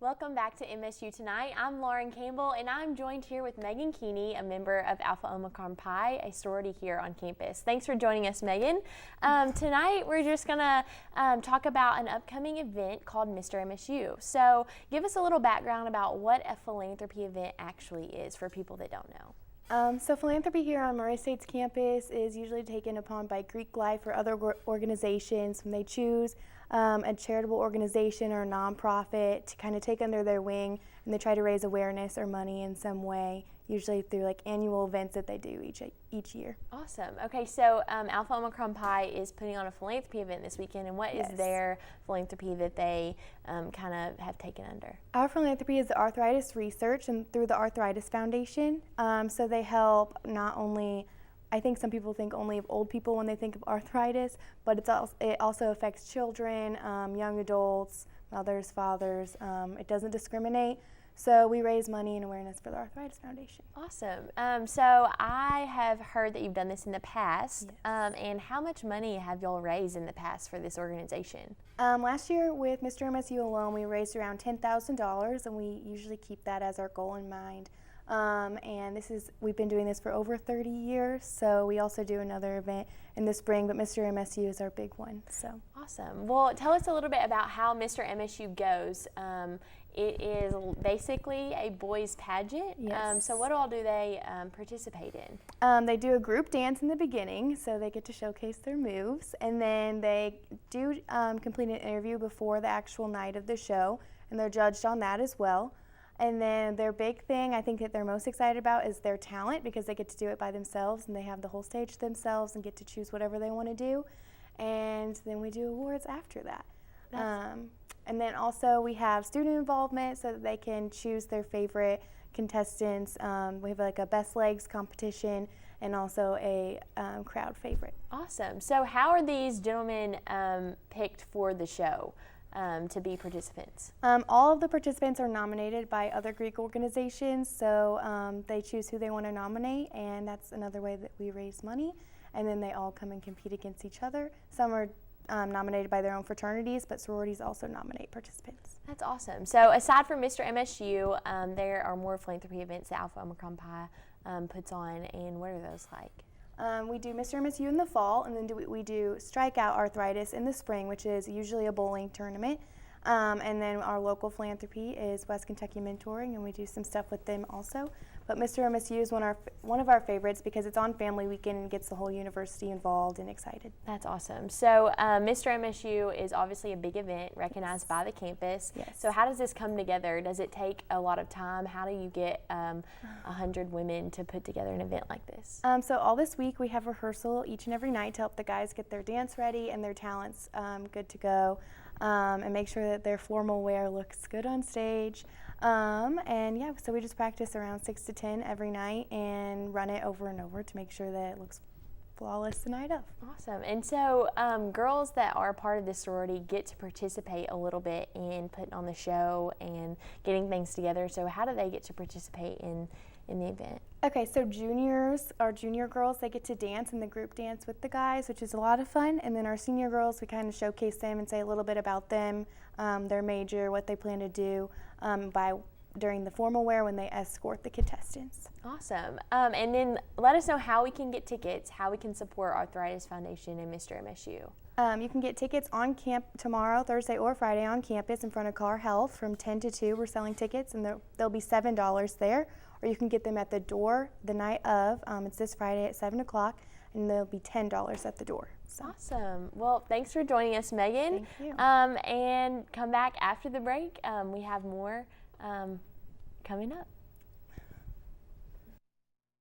Welcome back to MSU Tonight. I'm Lauren Campbell, and I'm joined here with Megan Keeney, a member of Alpha Omicron Pi, a sorority here on campus. Thanks for joining us, Megan. Tonight, we're just going to talk about an upcoming event called Mr. MSU. So give us a little background about what a philanthropy event actually is for people that don't know. So philanthropy here on Murray State's campus is usually taken upon by Greek Life or other organizations when they choose a charitable organization or a nonprofit to kind of take under their wing, and they try to raise awareness or money in some way, usually through like annual events that they do each year. Awesome. Okay, so Alpha Omicron Pi is putting on a philanthropy event this weekend, and what is their philanthropy that they kind of have taken under? Our philanthropy is the arthritis research and through the Arthritis Foundation. So they help not only, I think some people think only of old people when they think of arthritis, but it also affects children, young adults, mothers, fathers. It doesn't discriminate. So we raise money and awareness for the Arthritis Foundation. Awesome. So I have heard that you've done this in the past. Yes. And how much money have y'all raised in the past for this organization? Last year with Mr. MSU alone, we raised around $10,000, and we usually keep that as our goal in mind. And we've been doing this for over 30 years, so we also do another event in the spring, but Mr. MSU is our big one. So awesome. Well, tell us a little bit about how Mr. MSU goes. It is basically a boys' pageant. Yes. So what all do they participate in? They do a group dance in the beginning, so they get to showcase their moves, and then they do complete an interview before the actual night of the show, and they're judged on that as well. And then their big thing, I think that they're most excited about, is their talent, because they get to do it by themselves, and they have the whole stage to themselves and get to choose whatever they want to do. And then we do awards after that. And then also we have student involvement so that they can choose their favorite contestants. We have like a best legs competition and also a crowd favorite. Awesome. So how are these gentlemen picked for the show to be participants? All of the participants are nominated by other Greek organizations, so they choose who they want to nominate, and that's another way that we raise money. And then they all come and compete against each other. Some are nominated by their own fraternities, but sororities also nominate participants. That's awesome. So aside from Mr. MSU, there are more philanthropy events that Alpha Omicron Pi puts on, and what are those like? We do Mr. MSU in the fall, and then we do Strikeout Arthritis in the spring, which is usually a bowling tournament. And then our local philanthropy is West Kentucky Mentoring, and we do some stuff with them also. But Mr. MSU is one of our favorites because it's on family weekend and gets the whole university involved and excited. That's awesome. So Mr. MSU is obviously a big event recognized by the campus. Yes. So how does this come together? Does it take a lot of time? How do you get 100 women to put together an event like this? So all this week we have rehearsal each and every night to help the guys get their dance ready and their talents good to go. And make sure that their formal wear looks good on stage. And yeah, so we just practice around 6 to 10 every night and run it over and over to make sure that it looks flawless the night of. Awesome. And so girls that are part of this sorority get to participate a little bit in putting on the show and getting things together. So how do they get to participate in the event? Okay, so our junior girls, they get to dance in the group dance with the guys, which is a lot of fun. And then our senior girls, we kind of showcase them and say a little bit about them, their major, what they plan to do during the formal wear when they escort the contestants. Awesome. And then let us know how we can get tickets, how we can support Arthritis Foundation and Mr. MSU. You can get tickets on camp tomorrow, Thursday or Friday on campus in front of Car Health from 10 to 2. We're selling tickets, and they'll be $7 there. Or you can get them at the door the night of. It's this Friday at 7 o'clock, and they'll be $10 at the door. So. Awesome. Well, thanks for joining us, Megan. Thank you. And come back after the break. We have more coming up.